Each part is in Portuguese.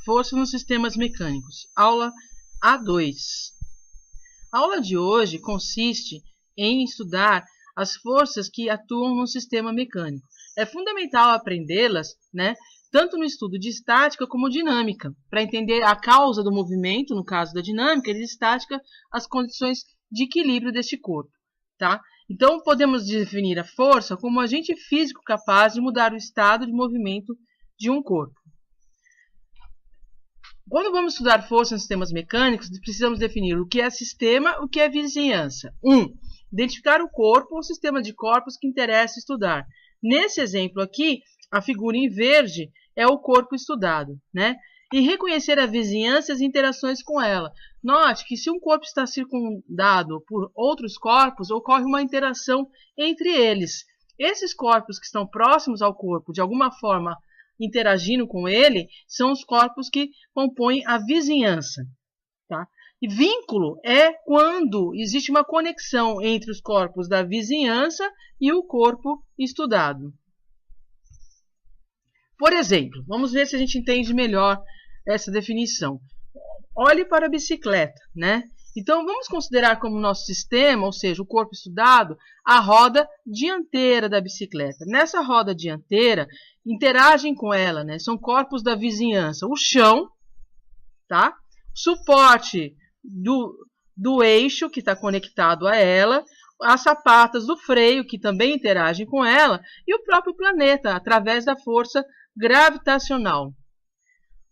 Força nos sistemas mecânicos. Aula A2. A aula de hoje consiste em estudar as forças que atuam no sistema mecânico. É fundamental aprendê-las, né, tanto no estudo de estática como dinâmica, para entender a causa do movimento, no caso da dinâmica, e de estática, as condições de equilíbrio deste corpo. Tá? Então, podemos definir a força como um agente físico capaz de mudar o estado de movimento de um corpo. Quando vamos estudar força nos sistemas mecânicos, precisamos definir o que é sistema, o que é vizinhança. 1. Identificar o corpo ou sistema de corpos que interessa estudar. Nesse exemplo aqui, a figura em verde é o corpo estudado, né? E reconhecer a vizinhança e as interações com ela. Note que se um corpo está circundado por outros corpos, ocorre uma interação entre eles. Esses corpos que estão próximos ao corpo, de alguma forma interagindo com ele, são os corpos que compõem a vizinhança. Tá? E vínculo é quando existe uma conexão entre os corpos da vizinhança e o corpo estudado. Por exemplo, vamos ver se a gente entende melhor essa definição. Olhe para a bicicleta, né? Então, vamos considerar como nosso sistema, ou seja, o corpo estudado, a roda dianteira da bicicleta. Nessa roda dianteira, interagem com ela, né? São corpos da vizinhança. O chão, tá? Suporte do eixo, que está conectado a ela, as sapatas do freio, que também interagem com ela, e o próprio planeta, através da força gravitacional.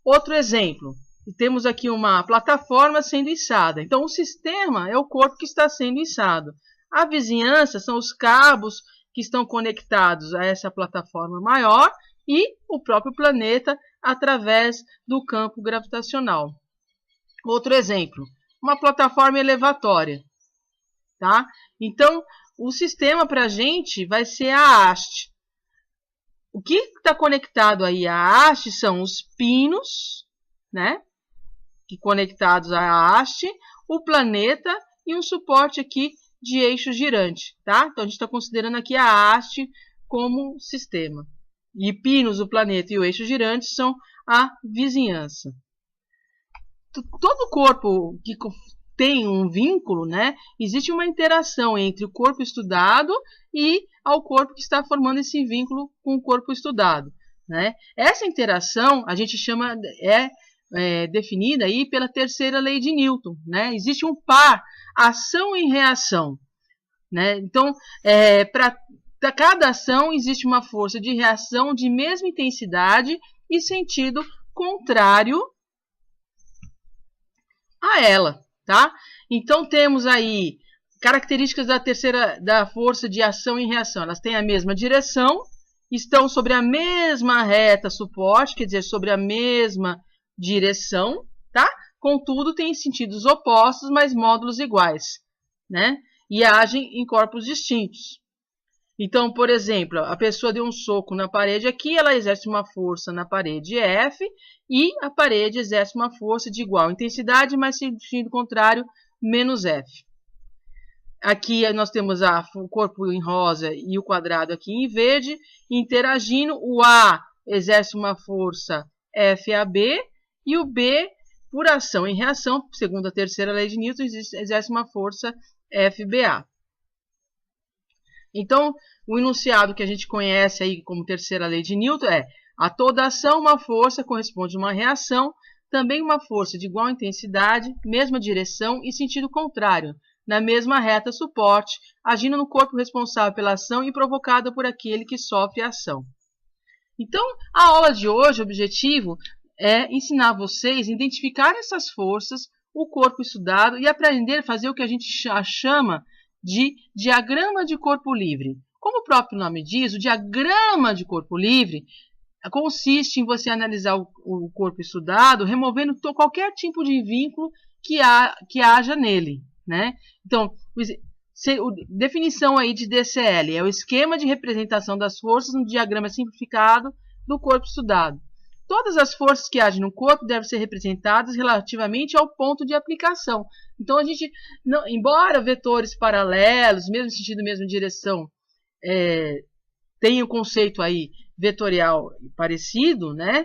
Outro exemplo. Temos aqui uma plataforma sendo içada. Então, o sistema é o corpo que está sendo içado. A vizinhança são os cabos que estão conectados a essa plataforma maior e o próprio planeta através do campo gravitacional. Outro exemplo, uma plataforma elevatória. Tá? Então, o sistema para a gente vai ser a haste. O que está conectado aí à haste são os pinos, né? Que conectados à haste, o planeta e um suporte aqui de eixo girante, tá? Então, a gente está considerando aqui a haste como sistema. E pinos, o planeta e o eixo girante são a vizinhança. Todo corpo que tem um vínculo, né? Existe uma interação entre o corpo estudado e ao corpo que está formando esse vínculo com o corpo estudado, né? Essa interação a gente chama definida aí pela terceira lei de Newton, né? Existe um par, ação e reação, né? Então, para cada ação existe uma força de reação de mesma intensidade e sentido contrário a ela, tá? Então, temos aí características da força de ação e reação. Elas têm a mesma direção, estão sobre a mesma reta suporte, quer dizer, sobre a mesma direção, tá? Contudo, têm sentidos opostos, mas módulos iguais, né? E agem em corpos distintos. Então, por exemplo, a pessoa deu um soco na parede aqui, ela exerce uma força na parede F, e a parede exerce uma força de igual intensidade, mas sentido contrário, menos F. Aqui nós temos o corpo em rosa e o quadrado aqui em verde, interagindo, o A exerce uma força FAB, e o B, por ação e reação, segundo a terceira lei de Newton, exerce uma força FBA. Então, o enunciado que a gente conhece aí como terceira lei de Newton é: a toda ação, uma força corresponde a uma reação, também uma força de igual intensidade, mesma direção e sentido contrário, na mesma reta suporte, agindo no corpo responsável pela ação e provocada por aquele que sofre a ação. Então, a aula de hoje, o objetivo é ensinar vocês a identificar essas forças, o corpo estudado e aprender a fazer o que a gente chama de diagrama de corpo livre. Como o próprio nome diz, o diagrama de corpo livre consiste em você analisar o corpo estudado, removendo qualquer tipo de vínculo que haja nele, né? Então, definição aí de DCL é o esquema de representação das forças no diagrama simplificado do corpo estudado. todas as forças que agem no corpo devem ser representadas relativamente ao ponto de aplicação. Então, a gente, não, embora vetores paralelos, mesmo sentido, mesma direção, tem o conceito aí vetorial parecido, né?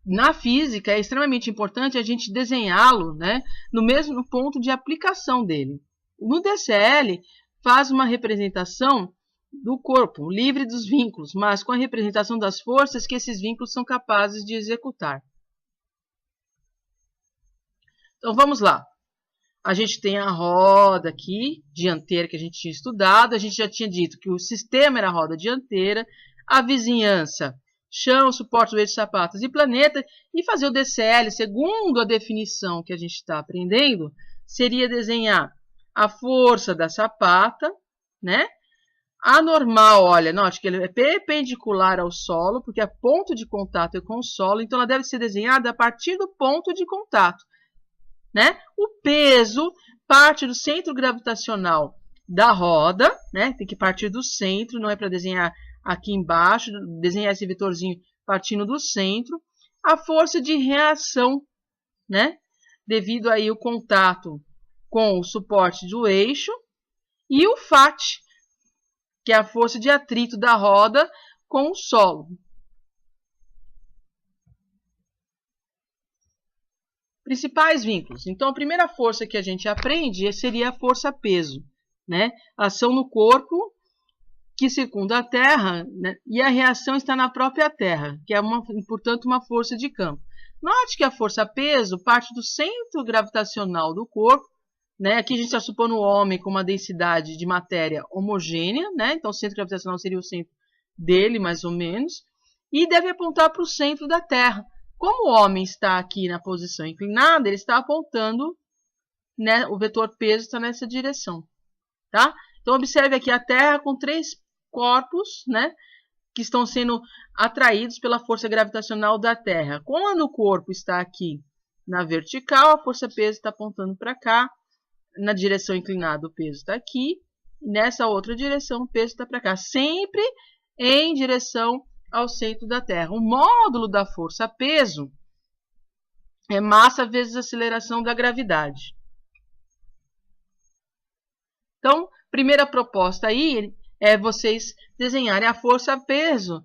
Na física é extremamente importante a gente desenhá-lo, né, no mesmo ponto de aplicação dele. No DCL faz uma representação do corpo, livre dos vínculos, mas com a representação das forças que esses vínculos são capazes de executar. Então vamos lá. A gente tem a roda aqui, dianteira, que a gente tinha estudado. A gente já tinha dito que o sistema era a roda dianteira, a vizinhança, chão, suporte, eixo, sapatos e planeta. E fazer o DCL, segundo a definição que a gente está aprendendo, seria desenhar a força da sapata, né? A normal, olha, note que ele é perpendicular ao solo, porque a ponto de contato é com o solo, então ela deve ser desenhada a partir do ponto de contato, né? O peso parte do centro gravitacional da roda, né? Tem que partir do centro, não é para desenhar aqui embaixo, desenhar esse vetorzinho partindo do centro. A força de reação, né? Devido aí o contato com o suporte do eixo, e o FAT, que é a força de atrito da roda com o solo. Principais vínculos. Então, a primeira força que a gente aprende seria a força-peso, né? Ação no corpo que circunda a Terra, né? E a reação está na própria Terra, que é, portanto, uma força de campo. Note que a força-peso parte do centro gravitacional do corpo, né? Aqui a gente está supondo o homem com uma densidade de matéria homogênea, né? Então, o centro gravitacional seria o centro dele, mais ou menos, e deve apontar para o centro da Terra. Como o homem está aqui na posição inclinada, ele está apontando, né, o vetor peso está nessa direção, tá? Então, observe aqui a Terra com 3 corpos, né, que estão sendo atraídos pela força gravitacional da Terra. Quando o corpo está aqui na vertical, a força peso está apontando para cá, na direção inclinada o peso está aqui, nessa outra direção o peso está para cá, sempre em direção ao centro da Terra. O módulo da força-peso é massa vezes aceleração da gravidade. Então, primeira proposta aí é vocês desenharem a força-peso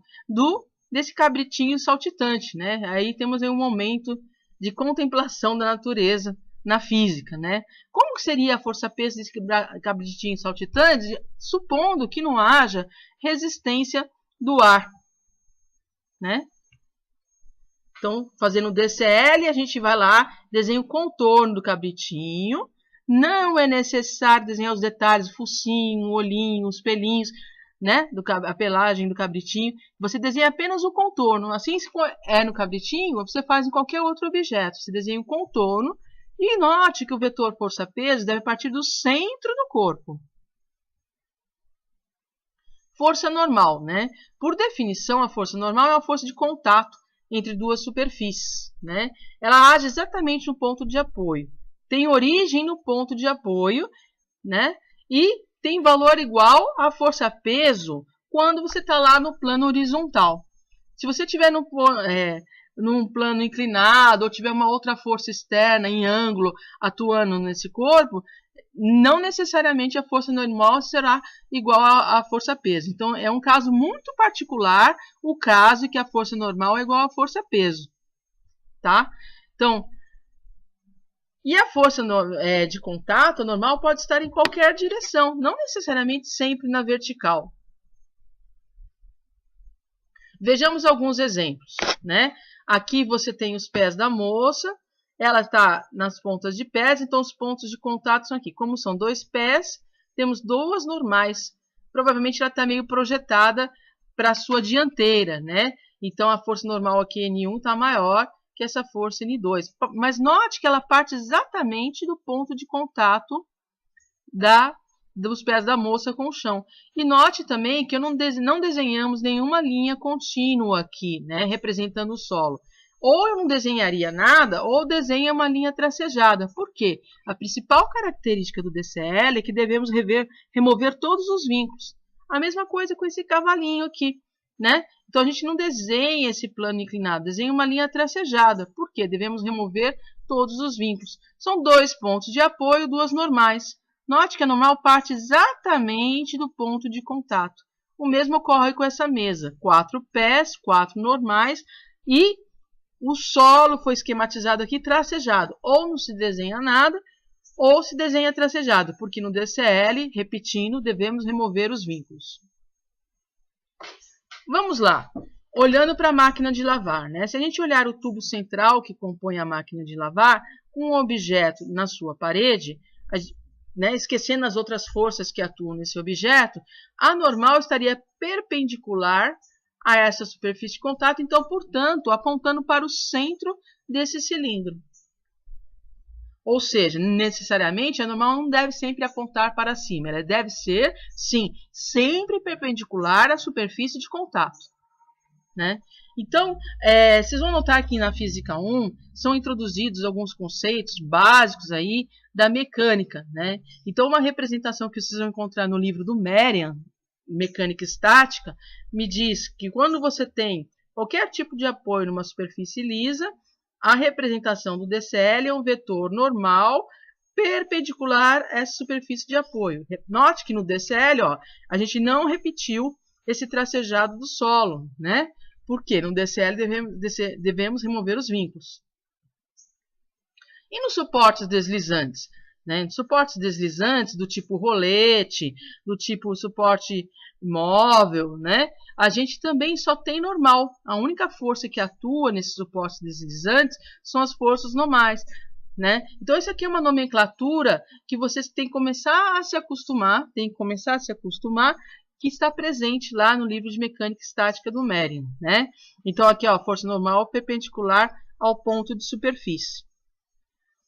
desse cabritinho saltitante, né? Aí temos aí um momento de contemplação da natureza na física, né? Como que seria a força-peso desse cabritinho saltitante, supondo que não haja resistência do ar, né? Então, fazendo o DCL, a gente vai lá, desenha o contorno do cabritinho. Não é necessário desenhar os detalhes, o focinho, o olhinho, os pelinhos, né? A pelagem do cabritinho. Você desenha apenas o contorno. Assim é no cabritinho, você faz em qualquer outro objeto. Você desenha o contorno e note que o vetor força-peso deve partir do centro do corpo. Força normal, né? Por definição, a força normal é uma força de contato entre duas superfícies, né? Ela age exatamente no ponto de apoio. Tem origem no ponto de apoio, né? E tem valor igual à força-peso quando você está lá no plano horizontal. Se você estiver num plano inclinado ou tiver uma outra força externa em ângulo atuando nesse corpo, não necessariamente a força normal será igual à força-peso. Então, é um caso muito particular o caso em que a força normal é igual à força-peso, tá? Então, e a força de contato normal pode estar em qualquer direção, não necessariamente sempre na vertical. Vejamos alguns exemplos, né? Aqui você tem os pés da moça, ela está nas pontas de pés, então os pontos de contato são aqui. Como são 2 pés, temos 2 normais. Provavelmente ela está meio projetada para a sua dianteira, né? Então a força normal aqui N1 está maior que essa força N2. Mas note que ela parte exatamente do ponto de contato dos pés da moça com o chão. E note também que não desenhamos nenhuma linha contínua aqui, né, representando o solo. Ou eu não desenharia nada, ou desenha uma linha tracejada. Por quê? A principal característica do DCL é que devemos remover todos os vínculos. A mesma coisa com esse cavalinho aqui, né? Então a gente não desenha esse plano inclinado, desenha uma linha tracejada. Por quê? Devemos remover todos os vínculos. São 2 pontos de apoio, 2 normais. Note que a normal parte exatamente do ponto de contato. O mesmo ocorre com essa mesa. 4 pés, 4 normais e o solo foi esquematizado aqui tracejado. Ou não se desenha nada, ou se desenha tracejado, porque no DCL, repetindo, devemos remover os vínculos. Vamos lá, olhando para a máquina de lavar, né? Se a gente olhar o tubo central que compõe a máquina de lavar, com um objeto na sua parede, né, esquecendo as outras forças que atuam nesse objeto, a normal estaria perpendicular a essa superfície de contato, então, portanto, apontando para o centro desse cilindro. Ou seja, necessariamente, a normal não deve sempre apontar para cima. Ela deve ser, sim, sempre perpendicular à superfície de contato, né? Então, vocês vão notar que na Física 1 são introduzidos alguns conceitos básicos aí da mecânica, né? Então, uma representação que vocês vão encontrar no livro do Merian, Mecânica Estática, me diz que quando você tem qualquer tipo de apoio numa superfície lisa, a representação do DCL é um vetor normal perpendicular a essa superfície de apoio. Note que no DCL, ó, a gente não repetiu esse tracejado do solo, né? Porque no DCL devemos remover os vínculos. E nos suportes deslizantes? Né? Suportes deslizantes do tipo rolete, do tipo suporte móvel, né? A gente também só tem normal. A única força que atua nesses suportes deslizantes são as forças normais, né? Então, isso aqui é uma nomenclatura que vocês têm que começar a se acostumar, que está presente lá no livro de Mecânica Estática do Merian, né? Então, aqui, ó, força normal perpendicular ao ponto de superfície.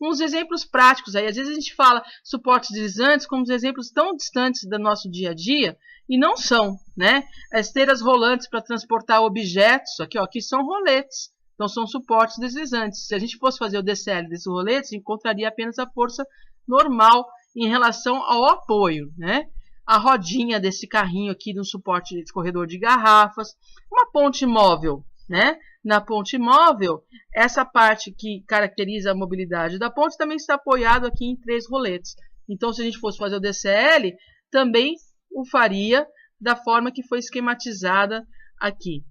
Uns exemplos práticos aí, às vezes a gente fala suportes deslizantes como exemplos tão distantes do nosso dia a dia, e não são, né? As esteiras rolantes para transportar objetos, aqui, ó, aqui são roletes, então são suportes deslizantes. Se a gente fosse fazer o DCL desses roletes, encontraria apenas a força normal em relação ao apoio, né? A rodinha desse carrinho aqui de um suporte de corredor de garrafas, uma ponte móvel, né? Na ponte móvel, essa parte que caracteriza a mobilidade da ponte também está apoiado aqui em 3 roletes. Então, se a gente fosse fazer o DCL, também o faria da forma que foi esquematizada aqui,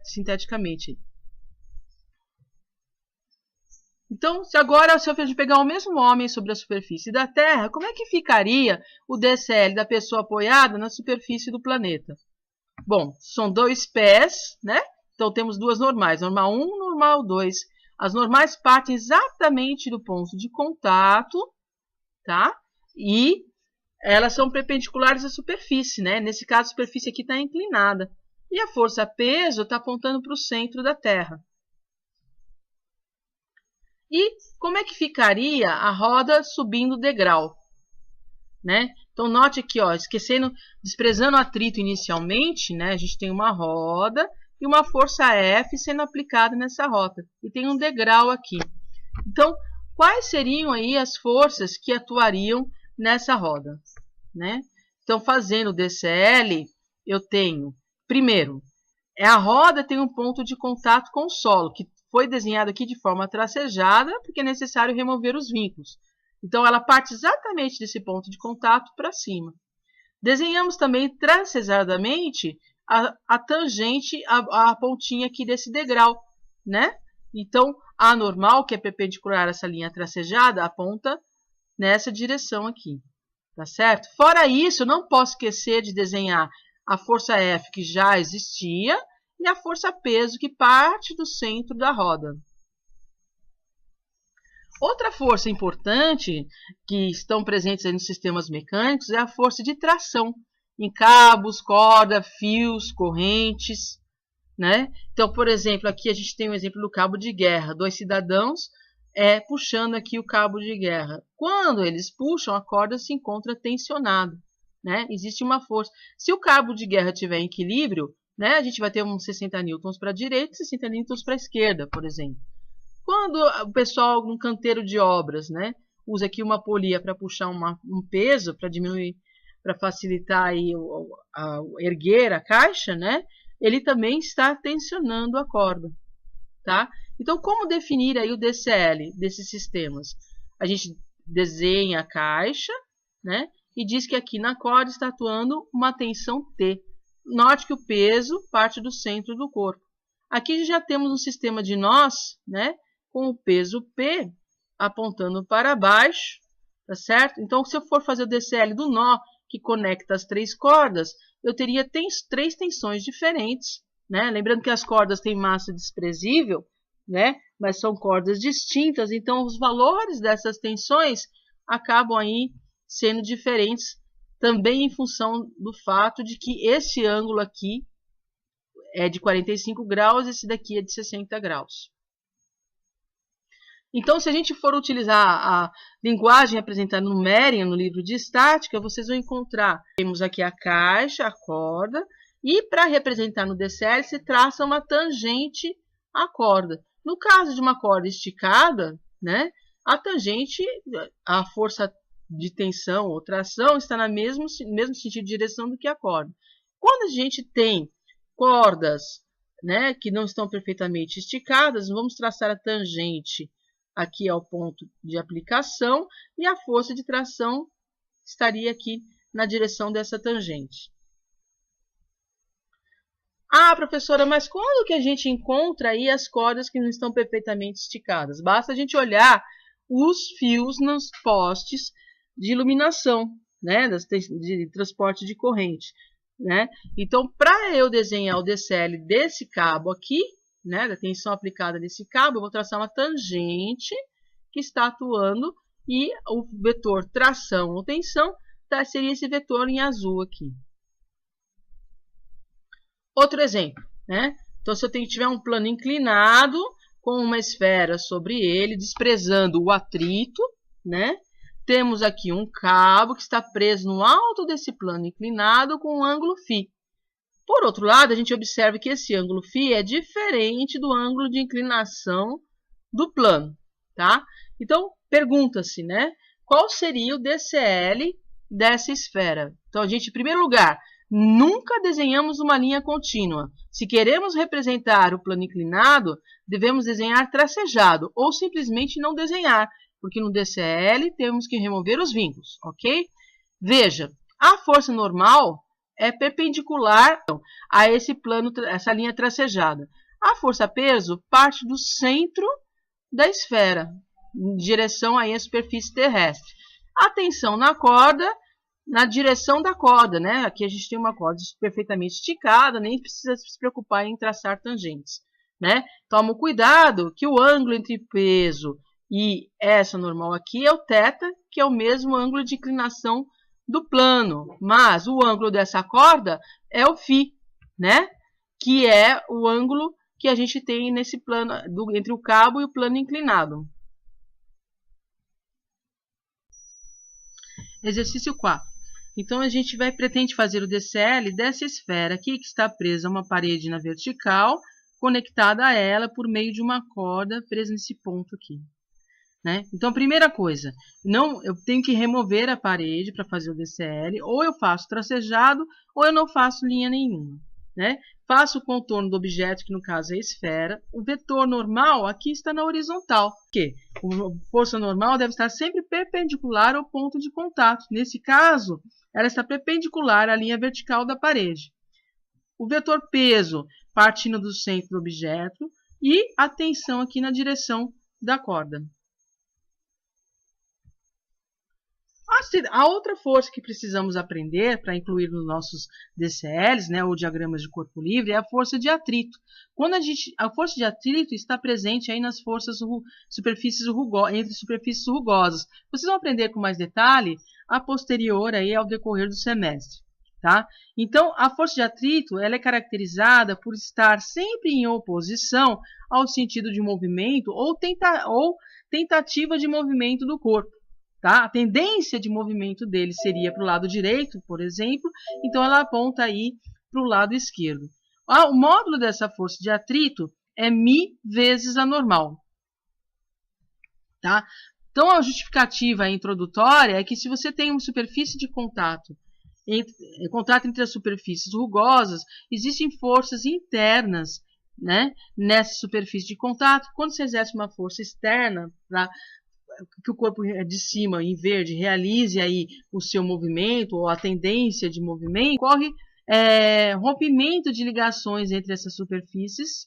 sinteticamente. Então, se agora se eu pegar o mesmo homem sobre a superfície da Terra, como é que ficaria o DCL da pessoa apoiada na superfície do planeta? Bom, são 2 pés, né? Então, temos 2 normais, normal 1 e normal 2. As normais partem exatamente do ponto de contato, tá? E elas são perpendiculares à superfície, né? Nesse caso, a superfície aqui está inclinada. E a força-peso está apontando para o centro da Terra. E como é que ficaria a roda subindo o degrau? Né? Então, note aqui, ó, desprezando o atrito inicialmente, né? A gente tem uma roda e uma força F sendo aplicada nessa roda. E tem um degrau aqui. Então, quais seriam aí as forças que atuariam nessa roda? Né? Então, fazendo o DCL, eu tenho, primeiro, a roda tem um ponto de contato com o solo, que foi desenhado aqui de forma tracejada, porque é necessário remover os vínculos. Então, ela parte exatamente desse ponto de contato para cima. Desenhamos também tracejadamente a tangente, a pontinha aqui desse degrau, né? Então, a normal, que é perpendicular a essa linha tracejada, aponta nessa direção aqui, tá certo? Fora isso, não posso esquecer de desenhar a força F, que já existia, e a força peso, que parte do centro da roda. Outra força importante que estão presentes aí nos sistemas mecânicos é a força de tração, em cabos, corda, fios, correntes, né? Então, por exemplo, aqui a gente tem um exemplo do cabo de guerra, 2 cidadãos puxando aqui o cabo de guerra. Quando eles puxam, a corda se encontra tensionada, né? Existe uma força. Se o cabo de guerra estiver em equilíbrio, né, a gente vai ter uns 60 newtons para a direita e 60 newtons para a esquerda, por exemplo. Quando o pessoal no canteiro de obras, né, usa aqui uma polia para puxar um peso, para diminuir, para facilitar aí erguer a caixa, né, ele também está tensionando a corda, tá? Então, como definir aí o DCL desses sistemas? A gente desenha a caixa, né? E diz que aqui na corda está atuando uma tensão T. Note que o peso parte do centro do corpo. Aqui já temos um sistema de nós, né? Com o peso P apontando para baixo, tá certo? Então, se eu for fazer o DCL do nó que conecta as três cordas, eu teria três tensões diferentes, né? Lembrando que as cordas têm massa desprezível, né? Mas são cordas distintas, então os valores dessas tensões acabam aí sendo diferentes, também em função do fato de que esse ângulo aqui é de 45 graus, esse daqui é de 60 graus. Então, se a gente for utilizar a linguagem apresentada no Merriam, no livro de estática, vocês vão encontrar, temos aqui a caixa, a corda, e para representar no DCL, se traça uma tangente à corda. No caso de uma corda esticada, né, a tangente, a força de tensão ou tração está no mesmo sentido de direção do que a corda. Quando a gente tem cordas, né, que não estão perfeitamente esticadas, vamos traçar a tangente aqui ao ponto de aplicação e a força de tração estaria aqui na direção dessa tangente. Ah, professora, mas quando que a gente encontra aí as cordas que não estão perfeitamente esticadas? Basta a gente olhar os fios nos postes de iluminação, né, de transporte de corrente, né? Então, para eu desenhar o DCL desse cabo aqui, né, da tensão aplicada nesse cabo, eu vou traçar uma tangente que está atuando e o vetor tração ou tensão seria esse vetor em azul aqui. Outro exemplo, né? Então, se eu tiver um plano inclinado com uma esfera sobre ele, desprezando o atrito, né? Temos aqui um cabo que está preso no alto desse plano inclinado com um ângulo φ. Por outro lado, a gente observa que esse ângulo φ é diferente do ângulo de inclinação do plano, tá? Então, pergunta-se, né? Qual seria o DCL dessa esfera? Então, a gente, em primeiro lugar, nunca desenhamos uma linha contínua. Se queremos representar o plano inclinado, devemos desenhar tracejado ou simplesmente não desenhar, porque no DCL temos que remover os vínculos, ok? Veja, a força normal é perpendicular a esse plano, essa linha tracejada. A força-peso parte do centro da esfera, em direção aí à superfície terrestre. A tensão na corda, na direção da corda, né? Aqui a gente tem uma corda perfeitamente esticada, nem precisa se preocupar em traçar tangentes, né? Toma cuidado que o ângulo entre peso e essa normal aqui é o θ, que é o mesmo ângulo de inclinação do plano, mas o ângulo dessa corda é o φ, né? Que é o ângulo que a gente tem nesse plano, entre o cabo e o plano inclinado. Exercício 4. Então, a gente pretende fazer o DCL dessa esfera aqui, que está presa a uma parede na vertical, conectada a ela por meio de uma corda presa nesse ponto aqui. Né? Então, a primeira coisa, eu tenho que remover a parede para fazer o DCL, ou eu faço tracejado, ou eu não faço linha nenhuma. Né? Faço o contorno do objeto, que no caso é a esfera. O vetor normal aqui está na horizontal. Por quê? A força normal deve estar sempre perpendicular ao ponto de contato. Nesse caso, ela está perpendicular à linha vertical da parede. O vetor peso partindo do centro do objeto e a tensão aqui na direção da corda. A outra força que precisamos aprender para incluir nos nossos DCLs, né, ou diagramas de corpo livre, é a força de atrito. Quando a força de atrito está presente aí nas forças entre superfícies rugosas. Vocês vão aprender com mais detalhe a posterior aí ao decorrer do semestre. Tá? Então, a força de atrito ela é caracterizada por estar sempre em oposição ao sentido de movimento ou tentativa de movimento do corpo. Tá? A tendência de movimento dele seria para o lado direito, por exemplo, então ela aponta aí para o lado esquerdo. O módulo dessa força de atrito é μ vezes a normal. Tá? Então, a justificativa introdutória é que se você tem uma superfície de contato contato entre as superfícies rugosas, existem forças internas, né, nessa superfície de contato. Quando você exerce uma força externa para que o corpo de cima, em verde, realize aí o seu movimento ou a tendência de movimento, ocorre rompimento de ligações entre essas superfícies,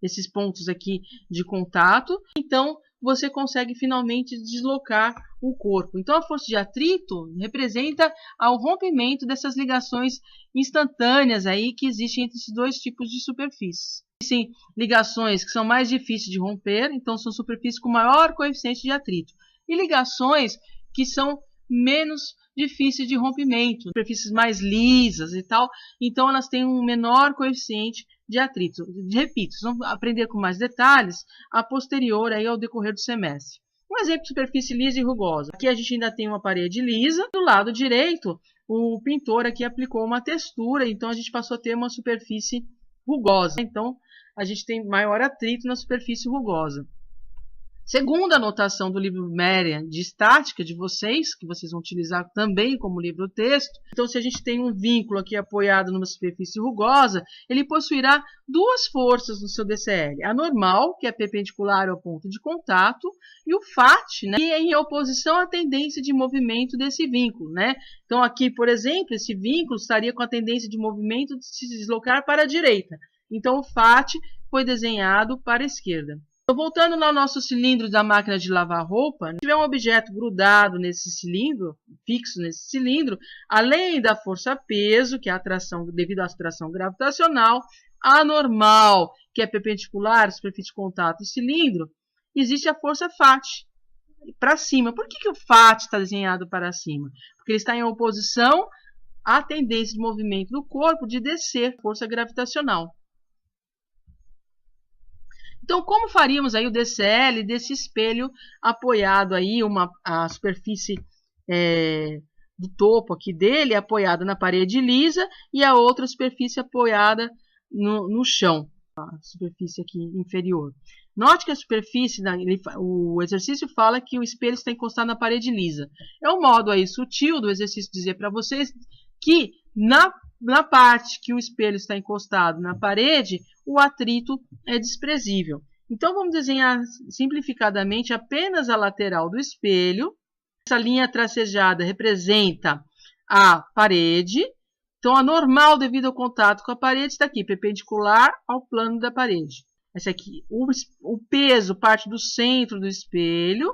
esses pontos aqui de contato. Então, você consegue finalmente deslocar o corpo. Então, a força de atrito representa o rompimento dessas ligações instantâneas aí que existem entre esses dois tipos de superfícies. Existem ligações que são mais difíceis de romper, então são superfícies com maior coeficiente de atrito. E ligações que são menos difíceis de rompimento, superfícies mais lisas e tal, então elas têm um menor coeficiente de atrito. Repito, vocês vão aprender com mais detalhes a posterior aí ao decorrer do semestre. Um exemplo de superfície lisa e rugosa. Aqui a gente ainda tem uma parede lisa. Do lado direito, o pintor aqui aplicou uma textura, então a gente passou a ter uma superfície rugosa. Então, a gente tem maior atrito na superfície rugosa. Segundo a notação do livro Merriam de estática de vocês, que vocês vão utilizar também como livro-texto, então se a gente tem um vínculo aqui apoiado numa superfície rugosa, ele possuirá duas forças no seu DCL. A normal, que é perpendicular ao ponto de contato, e o FAT, né, que é em oposição à tendência de movimento desse vínculo, né? Então aqui, por exemplo, esse vínculo estaria com a tendência de movimento de se deslocar para a direita. Então o FAT foi desenhado para a esquerda. Então, voltando ao nosso cilindro da máquina de lavar roupa, se tiver um objeto grudado nesse cilindro, fixo nesse cilindro, além da força-peso, que é a atração devido à atração gravitacional, a normal, que é perpendicular à superfície de contato do cilindro, existe a força FAT, para cima. Por que o FAT está desenhado para cima? Porque ele está em oposição à tendência de movimento do corpo de descer, força gravitacional. Então, como faríamos aí o DCL desse espelho apoiado aí, a superfície do topo aqui dele apoiada na parede lisa e a outra superfície apoiada no chão, a superfície aqui inferior. Note que a superfície, o exercício fala que o espelho está encostado na parede lisa. É um modo aí sutil do exercício dizer para vocês que na parte que o espelho está encostado na parede, o atrito é desprezível. Então, vamos desenhar simplificadamente apenas a lateral do espelho. Essa linha tracejada representa a parede. Então, a normal devido ao contato com a parede está aqui, perpendicular ao plano da parede. Essa aqui, o peso parte do centro do espelho.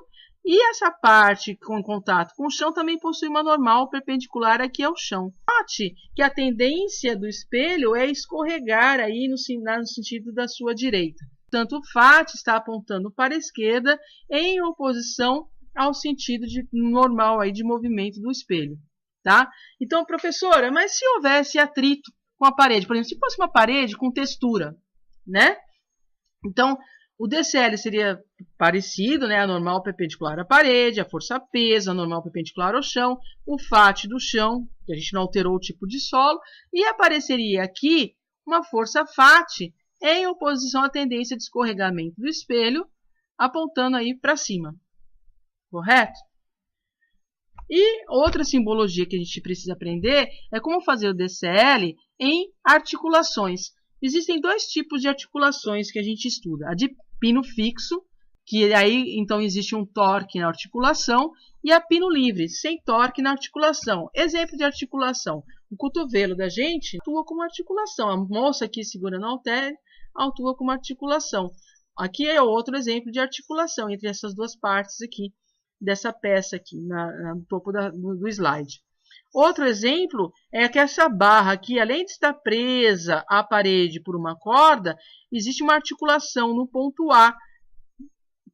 E essa parte com contato com o chão também possui uma normal perpendicular aqui ao chão. Note que a tendência do espelho é escorregar aí no sentido da sua direita. Portanto, o FAT está apontando para a esquerda em oposição ao sentido normal aí de movimento do espelho. Tá? Então, professora, mas se houvesse atrito com a parede, por exemplo, se fosse uma parede com textura, né? Então, o DCL seria parecido, né? A normal perpendicular à parede, a força-peso, a normal perpendicular ao chão, o FAT do chão, que a gente não alterou o tipo de solo, e apareceria aqui uma força FAT em oposição à tendência de escorregamento do espelho, apontando aí para cima. Correto? E outra simbologia que a gente precisa aprender é como fazer o DCL em articulações. Existem dois tipos de articulações que a gente estuda. A de pino fixo, que aí então existe um torque na articulação, e a pino livre, sem torque na articulação. Exemplo de articulação. O cotovelo da gente atua como articulação. A moça aqui segurando o halter atua como articulação. Aqui é outro exemplo de articulação entre essas duas partes aqui, dessa peça aqui, no topo do slide. Outro exemplo é que essa barra aqui, além de estar presa à parede por uma corda, existe uma articulação no ponto A,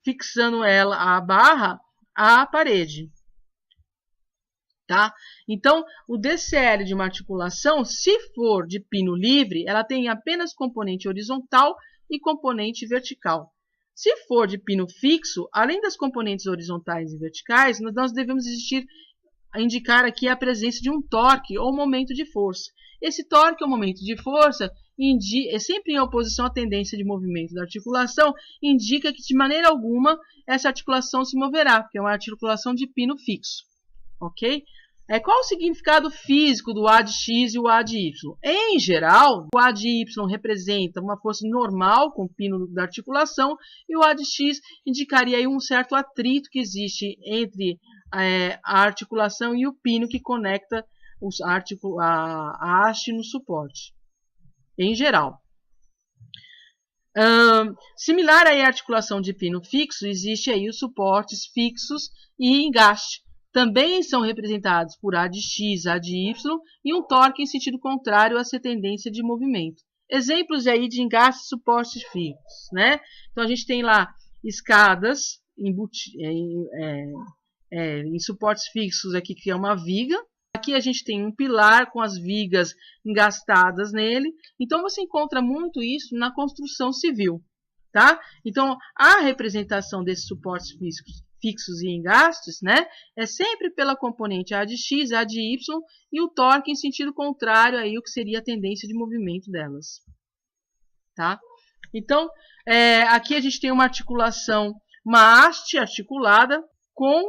fixando a barra à parede. Tá? Então, o DCL de uma articulação, se for de pino livre, ela tem apenas componente horizontal e componente vertical. Se for de pino fixo, além das componentes horizontais e verticais, nós devemos indicar aqui a presença de um torque ou momento de força. Esse torque ou momento de força é sempre em oposição à tendência de movimento da articulação, indica que de maneira alguma essa articulação se moverá, porque é uma articulação de pino fixo. Ok? Qual o significado físico do A de X e o A de Y? Em geral, o A de Y representa uma força normal com o pino da articulação e o A de X indicaria aí um certo atrito que existe entre a articulação e o pino que conecta a haste no suporte. Em geral. Similar à articulação de pino fixo, existe aí os suportes fixos e engaste. Também são representados por A de X, A de Y e um torque em sentido contrário a essa tendência de movimento. Exemplos aí de engaste e suportes fixos, né? Então a gente tem lá escadas em suportes fixos aqui que é uma viga. Aqui a gente tem um pilar com as vigas engastadas nele. Então você encontra muito isso na construção civil, tá? Então a representação desses suportes fixos e engastes, né, é sempre pela componente A de X, A de Y e o torque em sentido contrário aí o que seria a tendência de movimento delas, tá? Então aqui a gente tem uma articulação, uma haste articulada com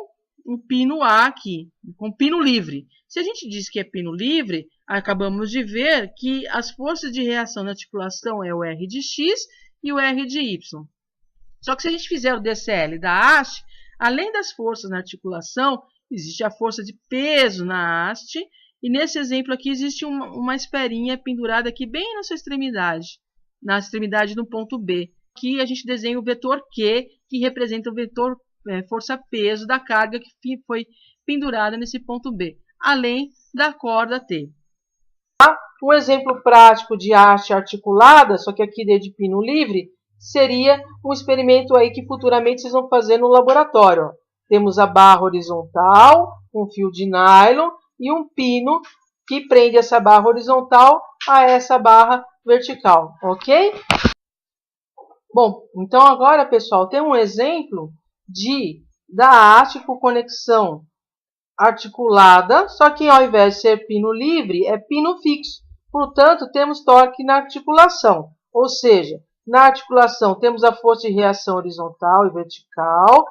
um pino A aqui, com pino livre. Se a gente diz que é pino livre, acabamos de ver que as forças de reação na articulação é o R de X e o R de Y. Só que se a gente fizer o DCL da haste, além das forças na articulação, existe a força de peso na haste, e nesse exemplo aqui existe uma esferinha pendurada aqui bem na extremidade do ponto B. Aqui a gente desenha o vetor Q, que representa o vetor força-peso da carga que foi pendurada nesse ponto B, além da corda T. Um exemplo prático de haste articulada, só que aqui de pino livre, seria um experimento aí que futuramente vocês vão fazer no laboratório. Temos a barra horizontal, um fio de nylon e um pino que prende essa barra horizontal a essa barra vertical, ok? Bom, então agora, pessoal, tem um exemplo da haste com conexão articulada, só que ao invés de ser pino livre, é pino fixo. Portanto, temos torque na articulação, ou seja, na articulação temos a força de reação horizontal e vertical,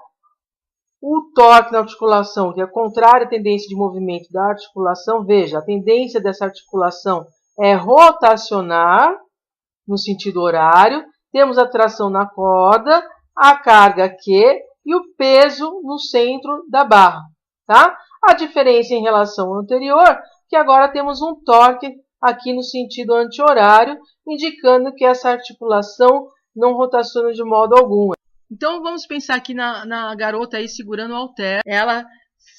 o torque na articulação, que é contrário à tendência de movimento da articulação. Veja, a tendência dessa articulação é rotacionar no sentido horário, temos a tração na corda, a carga Q e o peso no centro da barra, tá? A diferença em relação ao anterior, que agora temos um torque aqui no sentido anti-horário, indicando que essa articulação não rotaciona de modo algum. Então vamos pensar aqui na garota aí segurando o halter. Ela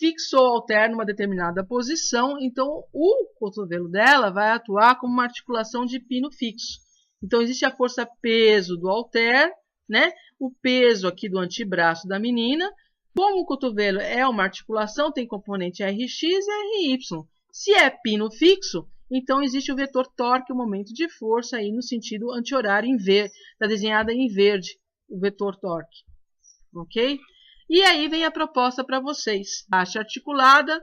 fixou o halter numa determinada posição, então o cotovelo dela vai atuar como uma articulação de pino fixo. Então existe a força-peso do halter, né? O peso aqui do antebraço da menina. Como o cotovelo é uma articulação, tem componente Rx e Ry. Se é pino fixo, então existe o vetor torque, o momento de força aí no sentido anti-horário em verde, está desenhada em verde, o vetor torque, ok? E aí vem a proposta para vocês. A haste articulada,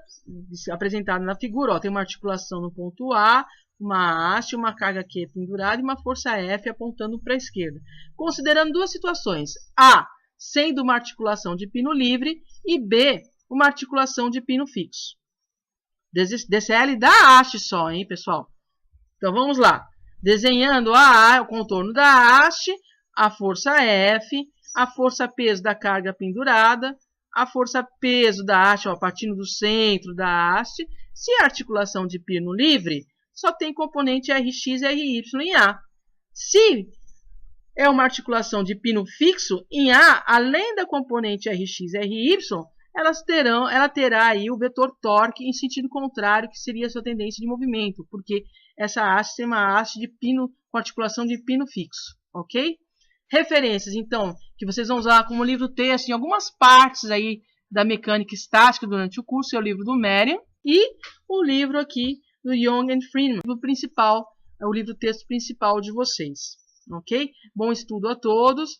apresentada na figura, ó, tem uma articulação no ponto A, uma haste, uma carga Q pendurada e uma força F apontando para a esquerda. Considerando duas situações, A, sendo uma articulação de pino livre, e B, uma articulação de pino fixo. DCL da haste só, hein, pessoal? Então vamos lá. Desenhando o contorno da haste, a força F, a força-peso da carga pendurada, a força-peso da haste, ó, partindo do centro da haste. Se a articulação de pino livre, só tem componente Rx, Ry em A. Se é uma articulação de pino fixo, em A, além da componente Rx, Ry, ela terá aí o vetor torque em sentido contrário, que seria a sua tendência de movimento, porque essa haste é uma haste de pino com articulação de pino fixo, ok? Referências, então, que vocês vão usar como livro texto em algumas partes aí da mecânica estática durante o curso, é o livro do Merriam e o livro aqui do Young and Freeman, o principal, é o livro texto principal de vocês, ok? Bom estudo a todos.